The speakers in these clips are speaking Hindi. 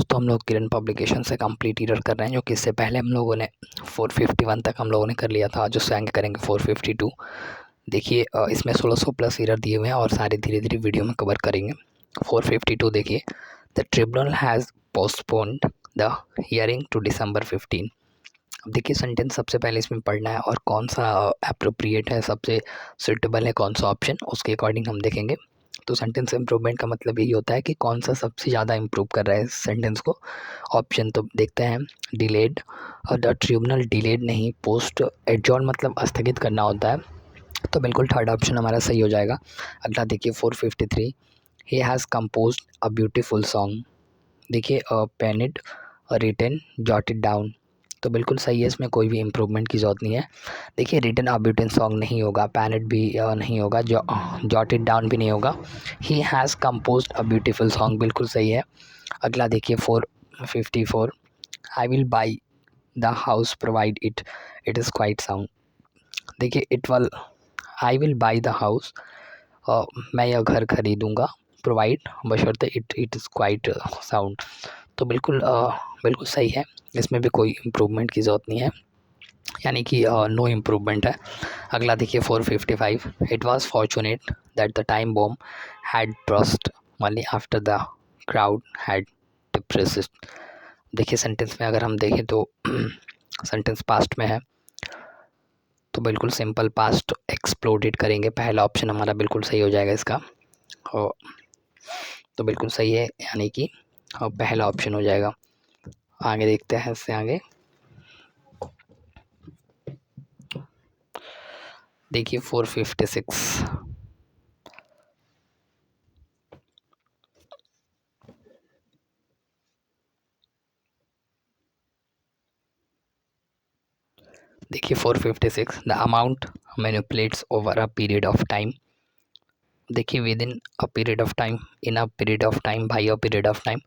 दोस्तों हम लोग किरण पब्लिकेशन से कंप्लीट ईयर कर रहे हैं, जो कि इससे पहले हम लोगों ने 451 तक हम लोगों ने कर लिया था। जो से आगे करेंगे 452। देखिए इसमें 1600 प्लस ईयर दिए हुए हैं और सारे धीरे धीरे वीडियो में कवर करेंगे। 452 देखिए, the tribunal has postponed the hearing to December 15। अब देखिए सेंटेंस सबसे पहले इसमें पढ़ना है और कौन सा अप्रोप्रिएट है, सबसे सुटेबल है कौन सा ऑप्शन, उसके अकॉर्डिंग हम देखेंगे। तो सेंटेंस इम्प्रूवमेंट का मतलब यही होता है कि कौन सा सबसे ज़्यादा इम्प्रूव कर रहा है सेंटेंस को। ऑप्शन तो देखते हैं, डिलेड, और द ट्रिब्यूनल डिलेड नहीं, पोस्ट एडजॉर्न मतलब स्थगित करना होता है, तो बिल्कुल थर्ड ऑप्शन हमारा सही हो जाएगा। अगला देखिए 453, he has composed a beautiful song. देखिए pen it, written, jot it down, तो बिल्कुल सही है, इसमें कोई भी इम्प्रूवमेंट की ज़रूरत नहीं है। देखिए रिटन अ ब्यूटीफुल सॉन्ग नहीं होगा, पैनेट भी नहीं होगा, जॉट इट डाउन भी नहीं होगा। He has composed a beautiful song बिल्कुल सही है। अगला देखिए 454, I will buy the house provide it, it is quite sound. देखिए it will, I will buy the house, मैं यह घर खरीदूँगा, प्रोवाइड बशर्ते इट इज़ क्वाइट साउंड, तो बिल्कुल सही है, इसमें भी कोई इम्प्रूवमेंट की ज़रूरत नहीं है, यानी कि नो इम्प्रूवमेंट है। अगला देखिए 455, it was fortunate that the time bomb had burst only after the crowd had depressed. देखिए सेंटेंस में अगर हम देखें तो सेंटेंस पास्ट में है, तो बिल्कुल सिंपल पास्ट एक्सप्लोडेड करेंगे, पहला ऑप्शन हमारा बिल्कुल सही हो जाएगा इसका, और तो बिल्कुल सही है, यानी कि पहला ऑप्शन हो जाएगा। आगे देखते हैं इससे आगे, देखिए 456, देखिए 456, the amount manipulates over a period of time. देखिए within a period of time, in a period of time, by a period of time.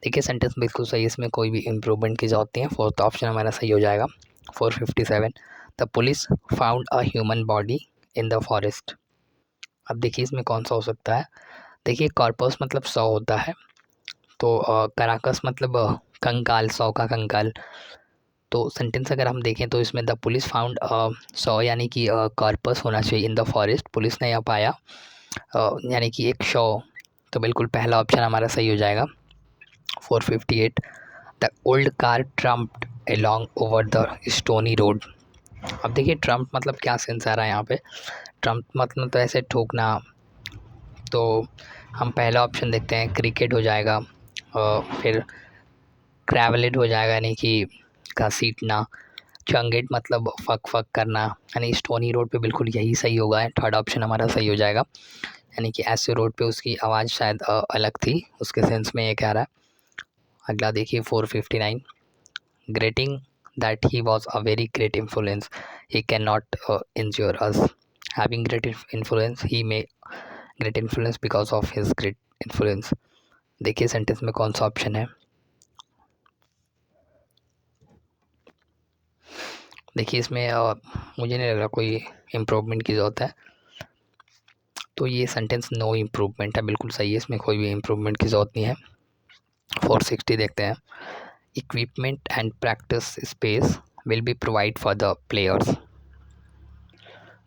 देखिए सेंटेंस बिल्कुल सही है, इसमें कोई भी इम्प्रूवमेंट की जरूरत नहीं है, फोर्थ ऑप्शन हमारा सही हो जाएगा। 457, the police found a human body in the forest. अब देखिए इसमें कौन सा हो सकता है, देखिए कॉर्पस मतलब 100 होता है, तो कराकस मतलब कंकाल, 100 का कंकाल। तो सेंटेंस अगर हम देखें तो इसमें द पुलिस फाउंड 100 यानी कि कॉर्पस होना चाहिए इन द फॉरेस्ट, पुलिस ने यहाँ पाया यानी कि एक शव, तो बिल्कुल पहला ऑप्शन हमारा सही हो जाएगा। 458, the old car trumped along over the stony road. अब देखिए ट्रम्प मतलब क्या सेंस आ रहा है यहाँ पे, ट्रम्प मतलब तो ऐसे ठोकना, तो हम पहला ऑप्शन देखते हैं, क्रिकेट हो जाएगा, फिर क्रैवलेट हो जाएगा यानी कि घसीटना, चंगेट मतलब फक फक करना, यानी स्टोनी रोड पे बिल्कुल यही सही होगा, थर्ड ऑप्शन हमारा सही हो जाएगा, यानी कि ऐसे रोड पे उसकी आवाज़ शायद अलग थी, उसके सेंस में ये कह रहा है। अगला देखिए 459, grating that he was a very great influence, he can not इंज्योर us, having great influence, he may great influence because of his great influence. देखिए सेंटेंस में कौन सा ऑप्शन है, देखिए इसमें मुझे नहीं लग रहा कोई इम्प्रूवमेंट की ज़रूरत है, तो ये सेंटेंस नो इम्प्रूवमेंट है, बिल्कुल सही है, इसमें कोई भी इम्प्रूवमेंट की ज़रूरत नहीं है। 460 देखते हैं, equipment and practice space will be provide for the players.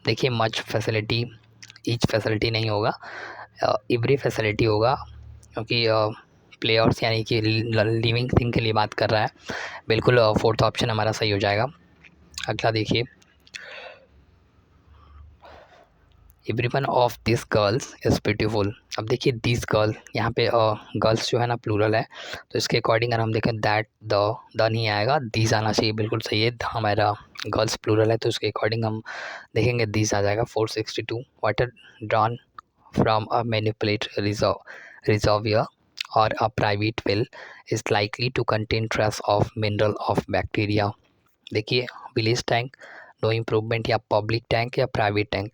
देखिए मच फैसिलिटी, ईच फैसिलिटी नहीं होगा, एवरी फैसिलिटी होगा, क्योंकि प्लेयर्स यानी कि लिविंग थिंग के लिए बात कर रहा है, बिल्कुल फोर्थ ऑप्शन हमारा सही हो जाएगा। अगला देखिए, everyone of this girls is beautiful. अब देखिए दिस गर्ल, यहाँ पे गर्ल्स जो है ना प्लूरल है, तो इसके अकॉर्डिंग अगर हम देखें दैट द नहीं आएगा, दीज आना चाहिए, बिल्कुल सही है, हमारा गर्ल्स प्लूरल है तो उसके अकॉर्डिंग हम देखेंगे दीज आ जाएगा। 462, water drawn from a manipulate reservoir और a private well is likely to contain trace of mineral of bacteria. देखिए विलेज टैंक, नो इम्प्रूवमेंट, या पब्लिक टैंक या प्राइवेट टैंक,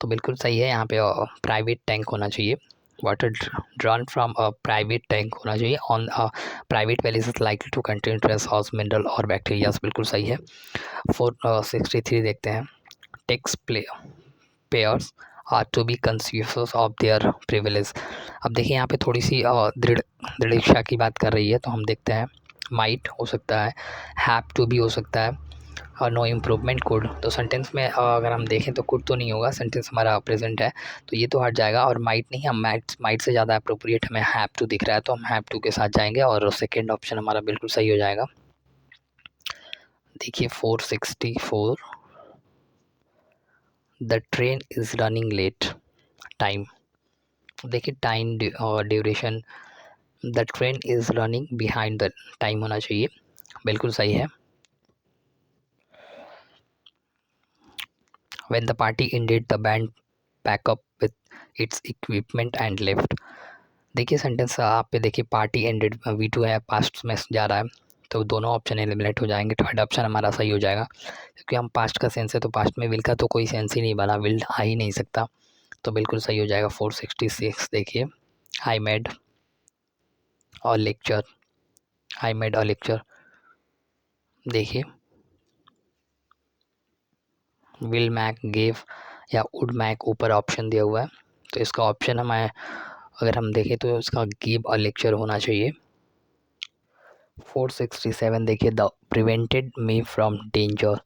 तो बिल्कुल सही है, यहाँ पे प्राइवेट टैंक होना चाहिए, water drawn from a private tank होना चाहिए on private well is likely to contain trace of mineral और बैक्टीरिया, बिल्कुल सही है। 463 देखते हैं, taxpayers are to be conscious of their privilege. अब देखिए यहाँ पे थोड़ी सी दृढ़ इच्छा की बात कर रही है, तो हम देखते हैं माइट हो सकता है, हैव टू बी हो सकता है, और नो इम्प्रूवमेंट कुड। तो सेंटेंस में अगर हम देखें तो कुड तो नहीं होगा, सेंटेंस हमारा प्रेजेंट है तो ये तो हट जाएगा, और माइट नहीं, हम माइट से ज़्यादा अप्रोप्रिएट हमें हैव टू दिख रहा है तो हम हैव टू के साथ जाएंगे और सेकेंड ऑप्शन हमारा बिल्कुल सही हो जाएगा। देखिए 464, the train is running late, time, देखिए टाइम और duration, the train is running behind the time होना चाहिए, बिल्कुल सही है। When the party ended, the band pack up with its equipment and left। देखिए सेंटेंस आप पे देखिए पार्टी एंडेड, V2 है, पास्ट में जा रहा है तो दोनों ऑप्शन एलिमिनेट हो जाएंगे, थर्ड ऑप्शन हमारा सही हो जाएगा क्योंकि हम पास्ट का सेंस है तो पास्ट में विल का तो कोई सेंस ही नहीं बना, विल आ ही नहीं सकता, तो बिल्कुल सही हो जाएगा 466। देखिए आई मेड और lecture, I made a lecture, देखिए विल मैक गेव या वुड मैक ऊपर ऑप्शन दिया हुआ है तो इसका ऑप्शन हमें अगर हम देखें तो इसका गिव अ लेक्चर होना चाहिए। 467 देखिए the prevented me from danger,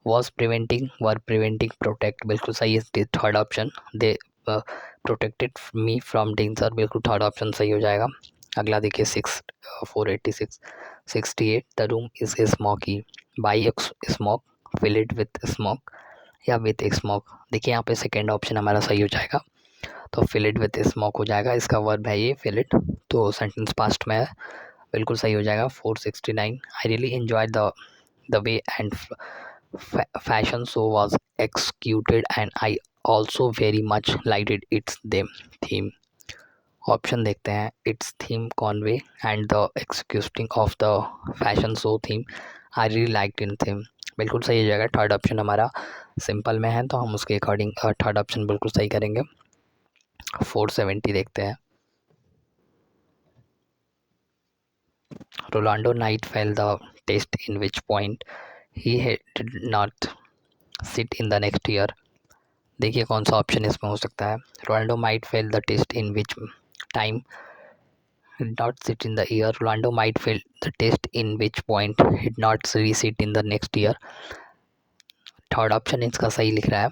was preventing, were preventing, protect, बिल्कुल सही है third option, they protected me from danger, बिल्कुल थर्ड ऑप्शन सही हो जाएगा। अगला देखिए 486, 68 the room is smoky, by smoke, fill it with smoke या विथ स्मोक, देखिए यहाँ पे सेकेंड ऑप्शन हमारा सही हो जाएगा तो फिल इट विथ स्मोक हो जाएगा, इसका वर्ब है ये फिल इट, तो सेंटेंस पास्ट में है, बिल्कुल सही हो जाएगा। 469 I really enjoy the way and fashion show was executed and I also very much lighted it's theme, option देखते हैं, it's theme Conway and the executing of the fashion show theme, I really liked in theme, बिल्कुल सही हो जाएगा। थर्ड ऑप्शन हमारा सिंपल में है तो हम उसके अकॉर्डिंग थर्ड ऑप्शन बिल्कुल सही करेंगे। 470 देखते हैं, Ronaldo might fail the test in which point he did not sit in the next year, देखिए कौन सा ऑप्शन इसमें हो सकता है, Ronaldo might fail the test in which time did not sit in the year, Rolando might fail the test in which point did not resit in the next year, third option इसका सही लिख रहा है,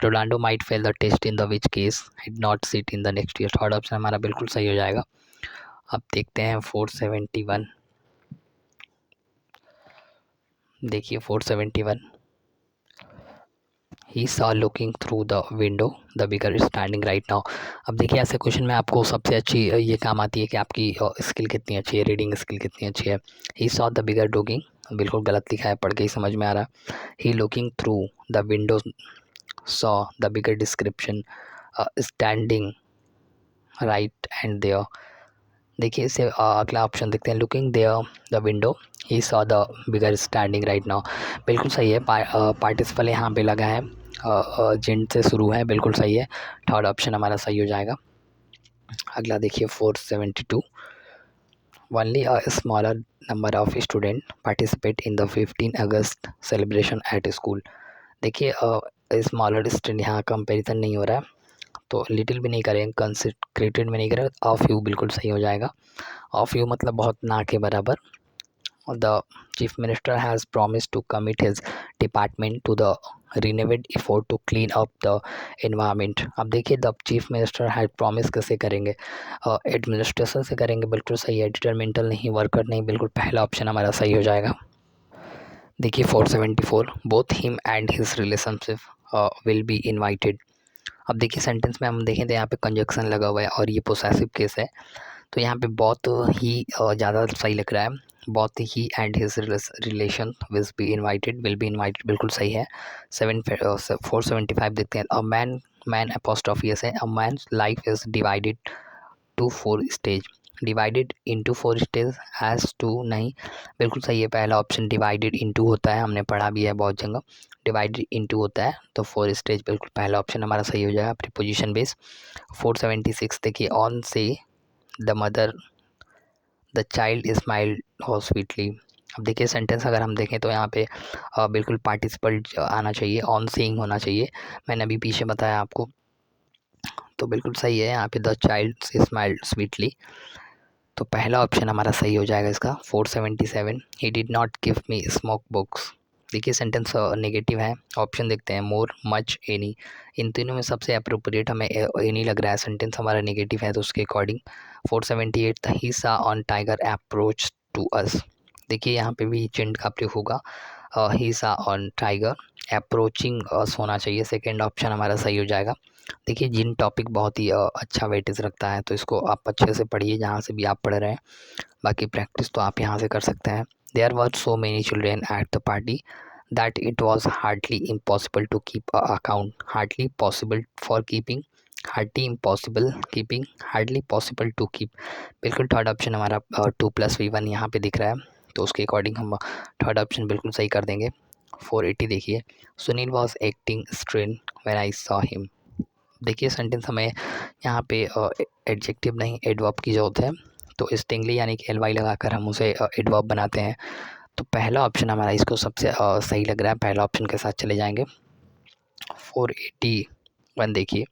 Ronaldo might fail the test in the which case did not sit in the next year, third option हमारा बिल्कुल सही हो जाएगा। अब देखते हैं 471, देखिए 471 ही saw looking through the window the beggar is standing right now। अब देखिए ऐसे क्वेश्चन में आपको सबसे अच्छी ये काम आती है कि आपकी स्किल कितनी अच्छी है, रीडिंग स्किल कितनी अच्छी है। ही saw the beggar dogging, बिल्कुल गलत लिखा है, पढ़ के ही समझ में आ रहा है। He looking through the window saw the beggar description standing right and there, देखिए इसे अगला ऑप्शन देखते हैं, looking there the window he saw the bigger standing right now, बिल्कुल सही है। पार्टिसिपल यहाँ पे लगा है, जेंट से शुरू है, बिल्कुल सही है, थर्ड ऑप्शन हमारा सही हो जाएगा। अगला देखिए 472, only a smaller number of student participate in the 15 August celebration at school, देखिए स्मॉलर स्टूडेंट यहाँ कंपेरिजन नहीं हो रहा है तो लिटिल भी नहीं करें, कंसेंट्रेटेड में नहीं करें, ऑफ यू बिल्कुल सही हो जाएगा। ऑफ यू मतलब बहुत ना के बराबर। The chief minister has promise to commit his department to the renovate effort to clean up the environment, अब देखिए the chief minister has promise कैसे करेंगे, एडमिनिस्ट्रेशन से करेंगे, बिल्कुल सही है, डिटरमेंटल नहीं, वर्कर नहीं, बिल्कुल पहला ऑप्शन हमारा सही हो जाएगा। देखिए 474, both him and his relationship will be invited, अब देखिए सेंटेंस में हम देखें तो यहाँ पे कंजक्शन लगा हुआ है और ये पोसेसिव केस है तो यहाँ पे बहुत ही ज़्यादा सही लग रहा है, बहुत ही and his relation will be invited बिल्कुल सही है। 475 देखते हैं, अ मैन अपॉस्ट्रोफी है, a man life is divided to 4 stage, divided into 4 stage as to नहीं, बिल्कुल सही है, पहला ऑप्शन डिवाइडेड इनटू होता है, हमने पढ़ा भी है बहुत जगह, डिवाइडेड इनटू होता है तो 4 स्टेज, बिल्कुल पहला ऑप्शन हमारा सही हो जाएगा, प्रीपोजिशन बेस। 476 देखिए, ऑन से the mother the child smiled हो स्वीटली, अब देखिए सेंटेंस अगर हम देखें तो यहाँ पे बिल्कुल पार्टिसिपल आना चाहिए, ऑन सेइंग होना चाहिए, मैंने अभी पीछे बताया आपको तो बिल्कुल सही है यहाँ पे, द चाइल्ड स्माइल्ड स्वीटली। तो पहला ऑप्शन हमारा सही हो जाएगा इसका। 477, ही did not give me smoke books. देखिए सेंटेंस नेगेटिव है। ऑप्शन देखते हैं, मोर, मच, एनी। इन तीनों में सबसे अप्रोप्रिएट हमें एनी लग रहा है, सेंटेंस हमारा नेगेटिव है तो उसके according. 478, the he saw on tiger approach to us. देखिए यहाँ पे भी चिंट का प्रयोग होगा, ही सा ऑन टाइगर अप्रोचिंग अस होना चाहिए, सेकेंड ऑप्शन हमारा सही हो जाएगा। देखिए जिन टॉपिक बहुत ही अच्छा वेटेज रखता है, तो इसको आप अच्छे से पढ़िए जहाँ से भी आप पढ़ रहे हैं। बाकी प्रैक्टिस तो आप यहाँ से कर सकते हैं। There were so many children at the party that it was hardly impossible to keep account. Hardly possible for keeping, hardly impossible keeping, hardly possible to keep. बिल्कुल थर्ड ऑप्शन हमारा 2+V1 यहाँ पे दिख रहा है, तो उसके अकॉर्डिंग हम थर्ड ऑप्शन बिल्कुल सही कर देंगे। 480 देखिए, Sunil was acting strain when I saw him. देखिए सेंटेंस हमें यहाँ पे एडजेक्टिव नहीं एडवर्ब की ज़रूरत है, तो स्टिंगली यानी कि ly लगाकर हम उसे एडवर्ब बनाते हैं। तो पहला ऑप्शन हमारा इसको सबसे सही लग रहा है, पहला ऑप्शन के साथ चले जाएंगे। 481 देखिए,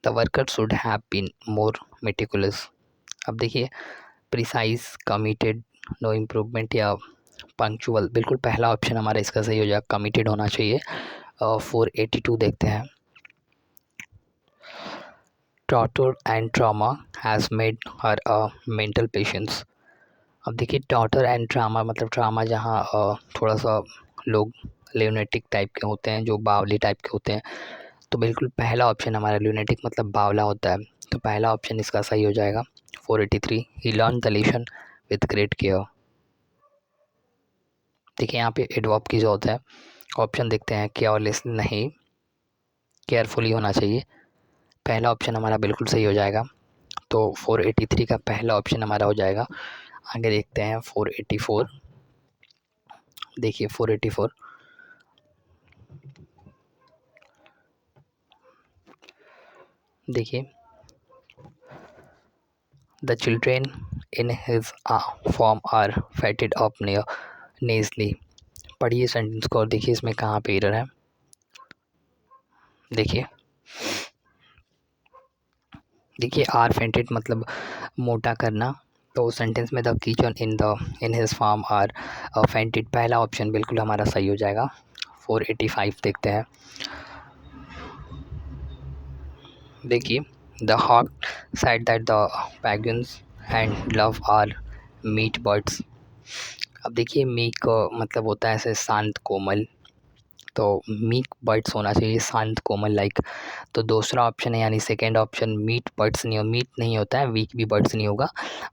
the worker should have been more meticulous. अब देखिए प्रिसाइज, कमिटेड, नो इम्प्रूवमेंट या पंक्चुअल। बिल्कुल पहला ऑप्शन हमारा इसका सही हो जाएगा, कमिटेड होना चाहिए। 482 देखते हैं, torture and trauma has made her a mental patience. अब देखिए टॉर्चर एंड ट्रामा मतलब ट्रामा जहाँ थोड़ा सा लोग ल्यूनेटिक टाइप के होते हैं, जो बावली टाइप के होते हैं, तो बिल्कुल पहला ऑप्शन हमारा ल्यूनेटिक मतलब बावला होता है, तो पहला ऑप्शन इसका सही हो जाएगा। 483, he learn the lesson with great care. देखिए यहाँ पे एडवर्ब की ज़रूरत है, ऑप्शन देखते हैं, केयरलेस नहीं, केयरफुली होना चाहिए। पहला ऑप्शन हमारा बिल्कुल सही हो जाएगा, तो 483 का पहला ऑप्शन हमारा हो जाएगा। आगे देखते हैं 484, देखिए 484, देखिए the children in his form are fatted up near nasally. पढ़िए सेंटेंस को और देखिए इसमें कहाँ पे एरर है। देखिए देखिए आर फेंटेड मतलब मोटा करना, तो सेंटेंस में the kitchen in his farm are fainted, पहला ऑप्शन बिल्कुल हमारा सही हो जाएगा। 485 देखते हैं, देखिए the hawk said that the penguins and love are meat birds। अब देखिए मीक मतलब होता है ऐसे शांत कोमल, तो मीक बर्ड्स होना चाहिए, शांत कोमल लाइक। तो दूसरा ऑप्शन है यानी सेकेंड ऑप्शन, मीट बर्ड्स नहीं हो, मीट नहीं होता है, वीक भी बर्ड्स नहीं होगा,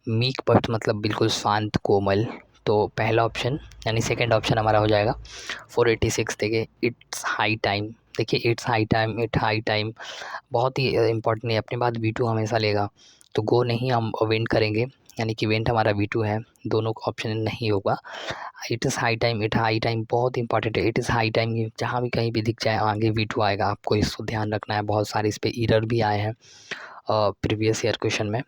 मीक बर्ड्स मतलब बिल्कुल शांत कोमल, तो पहला ऑप्शन यानी सेकेंड ऑप्शन हमारा हो जाएगा। 486 देखिए, इट्स हाई टाइम। देखिए it's high time, it high time बहुत ही इंपॉर्टेंट है, अपने बाद V2 हमेशा लेगा, तो गो नहीं हम वेंट करेंगे, यानी कि वेंट हमारा V2 है, दोनों का ऑप्शन नहीं होगा। It is high time, it high time बहुत इंपॉर्टेंट है, इट इज़ हाई टाइम जहाँ भी कहीं भी दिख जाए आगे V2 आएगा, आपको इसको ध्यान रखना है। बहुत सारे इस पर एरर भी आए हैं प्रीवियस ईयर क्वेश्चन में,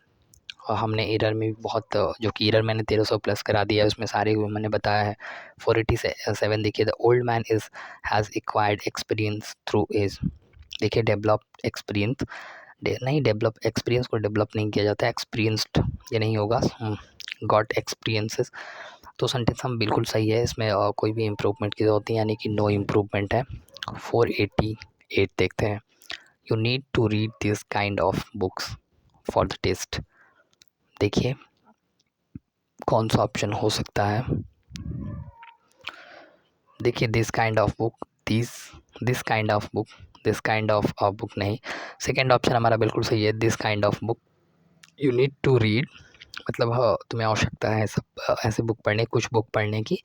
और हमने एरर में भी बहुत जो कि एरर मैंने 1300 प्लस करा दिया है, उसमें सारे मैंने बताया है। 487 देखिए, the old man is has acquired experience through age. देखिए डेवलप एक्सपीरियंस नहीं, डेवलप एक्सपीरियंस को डेवलप नहीं किया जाता है, एक्सपीरियंस्ड ये नहीं होगा, गॉट एक्सपीरियंसेस। तो सेंटेंस हम बिल्कुल सही है, इसमें कोई भी इम्प्रूवमेंट की ज़रूरत नहीं, यानी कि नो इम्प्रूवमेंट है। 488 देखते हैं, you need to read this kind of books for the test. देखिए कौन सा ऑप्शन हो सकता है, देखिए this kind of book, this kind of book, this kind of book नहीं, सेकेंड ऑप्शन हमारा बिल्कुल सही है, this kind of book you need to read, मतलब हाँ तुम्हें आवश्यकता है सब ऐसे बुक पढ़ने, कुछ बुक पढ़ने की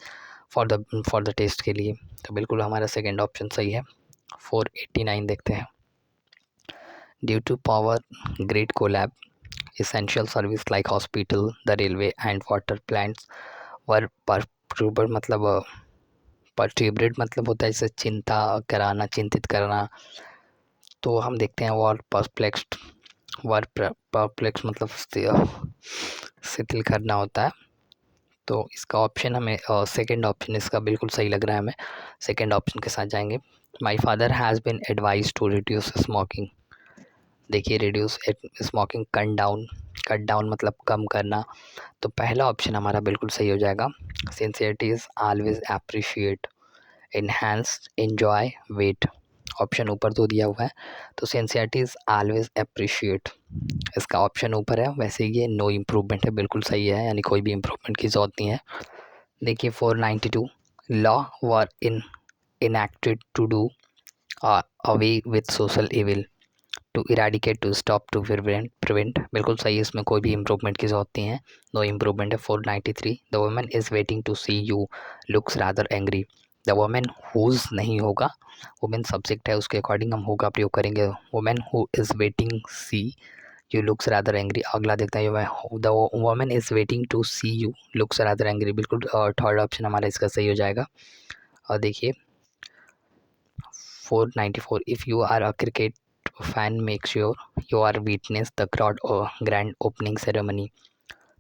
फॉर द टेस्ट के लिए, तो बिल्कुल हमारा सेकेंड ऑप्शन सही है। 489 देखते हैं, due to power grid collapse essential service like hospital, the railway and water plants were perturbed मतलब perturbed मतलब होता है जैसे चिंता कराना, चिंतित करना, तो हम देखते हैं war perplexed, war perplexed मतलब शिथिल करना होता है, तो इसका ऑप्शन हमें सेकंड ऑप्शन इसका बिल्कुल सही लग रहा है, हमें सेकंड ऑप्शन के साथ जाएंगे। My father has been advise to reduce smoking. देखिए रिड्यूस स्मोकिंग, कट डाउन मतलब कम करना। तो पहला ऑप्शन हमारा बिल्कुल सही हो जाएगा। Sincerity is always appreciate, enhance, enjoy, wait. Option ऊपर तो दिया हुआ है, तो सिंसियरिटी इज़ ऑलवेज अप्रिशिएट, इसका ऑप्शन ऊपर है। वैसे ये नो इम्प्रूवमेंट है, बिल्कुल सही है, यानी कोई भी इम्प्रूवमेंट की ज़रूरत नहीं है। देखिए 492, law were enacted to do away with social evil, to eradicate, to stop, to prevent. बिल्कुल सही है, इसमें कोई भी इम्प्रूवमेंट की ज़रूरत नहीं है, नो इम्प्रूवमेंट है। 493, the woman is waiting to see you looks rather angry. The woman whose नहीं होगा, वुमेन सब्जेक्ट है, उसके अकॉर्डिंग हम होगा प्रयोग करेंगे। Women who is waiting see you looks rather angry. अगला देखते हैं, the woman is waiting to see you looks rather angry. बिल्कुल थर्ड ऑप्शन हमारा इसका सही हो जाएगा। और देखिए 494, if you are a cricket fan make sure you are witness the grand opening ceremony.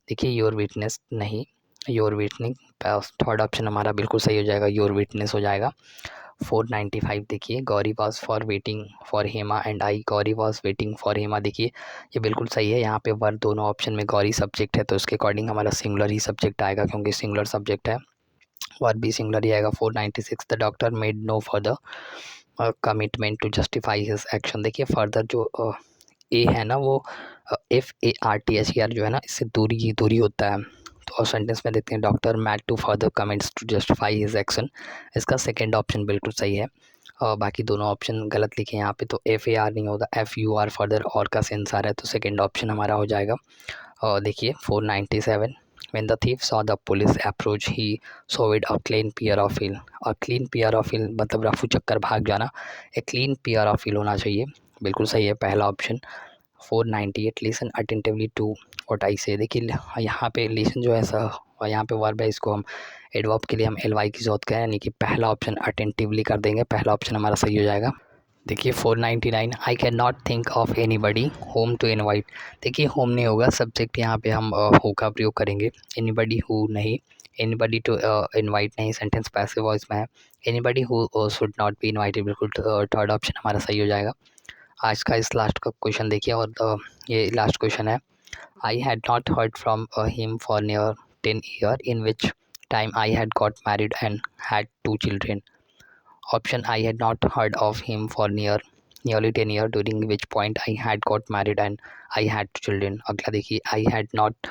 देखिए योर विटनेस नहीं, योर विटनिंग, थर्ड ऑप्शन हमारा बिल्कुल सही हो जाएगा, योर विटनेस हो जाएगा। 495, देखिए Gauri was for waiting for Hema and I, Gauri was waiting for Hema. देखिए ये बिल्कुल सही है, यहाँ पे वर दोनों ऑप्शन में गौरी सब्जेक्ट है, तो उसके अकॉर्डिंग हमारा सिंगुलर ही सब्जेक्ट आएगा, क्योंकि सिंगुलर सब्जेक्ट है, वर भी सिंगुलर ही आएगा। 496, the doctor made no further commitment to justify his action. देखिए फर्दर जो ए है ना, वो FARTHER जो है ना, इससे दूरी ही दूरी होता है। तो सेंटेंस में देखते हैं, doctor made to further comments to justify his action, इसका सेकंड ऑप्शन बिल्कुल सही है। और बाकी दोनों ऑप्शन गलत लिखे हैं यहाँ पे, तो FAR नहीं होगा, FUR फर्दर और का सेंस आ रहा है, तो सेकंड ऑप्शन हमारा हो जाएगा। और देखिए 497, when the thief saw the police approach he showed a clean pair of heel। और क्लीन पेयर ऑफ हिल मतलब रफू चक्कर भाग जाना, एक क्लीन पेयर ऑफ हिल होना चाहिए, बिल्कुल सही है पहला option. 498, listen attentively to what I say. देखिए यहाँ पे लिसन जो है और यहाँ पे वर्ब है, इसको हम एडवर्ब के लिए हम LY की ज़रूरत करें, यानी कि पहला ऑप्शन अटेंटिवली कर देंगे, पहला ऑप्शन हमारा सही हो जाएगा। देखिए 499, I cannot think of anybody home to invite. देखिए होम नहीं होगा, सब्जेक्ट यहाँ पे हम हु का प्रयोग करेंगे, एनी बडी हु नहीं, एनी बडी टू इन्वाइट नहीं, सेंटेंस पैसिव वॉइस में है। Any buddy who should not be invited, बिल्कुल थर्ड ऑप्शन हमारा सही हो जाएगा। आज का इस लास्ट का क्वेश्चन देखिए, और ये लास्ट क्वेश्चन है, I had not heard from him for near 10 year in which time I had got married and had 2 children. Option, I had not heard of him for nearly 10 years, during which point I had got married and I had children. अगला देखिए, I had not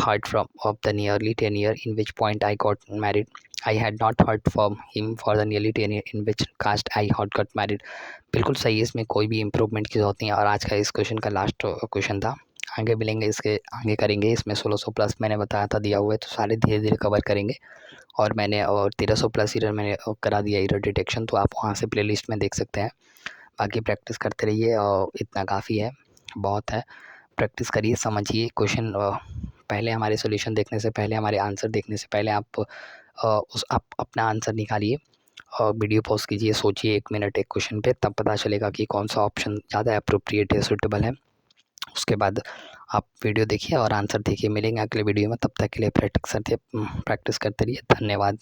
heard from of the nearly 10 year in which point I got married. I had not heard from him for the nearly 10 year in which cast I had got married. बिल्कुल सही है, इसमें कोई भी इम्प्रूवमेंट की ज़रूरत नहीं है। और आज का इस क्वेश्चन का लास्ट क्वेश्चन था, आगे मिलेंगे, इसके आगे करेंगे। इसमें 1600 प्लस मैंने बताया था दिया हुआ है, तो सारे धीरे धीरे कवर करेंगे। और मैंने 1300 प्लस ईरर मैंने करा दिया ईरर डिटेक्शन, तो आप वहाँ से प्लेलिस्ट में देख सकते हैं। बाकी प्रैक्टिस करते रहिए, और इतना काफ़ी है, बहुत है। प्रैक्टिस करिए, समझिए क्वेश्चन, पहले हमारे सॉल्यूशन देखने से पहले, हमारे आंसर देखने से पहले आप आप अपना आंसर निकालिए और वीडियो पॉज कीजिए, सोचिए 1 मिनट एक क्वेश्चन पे, तब पता चलेगा कि कौन सा ऑप्शन ज़्यादा अप्रोप्रिएट है, सूटेबल है। उसके बाद आप वीडियो देखिए और आंसर देखिए। मिलेंगे अगले वीडियो में, तब तक के लिए प्रैक्टिस करते रहिए। धन्यवाद।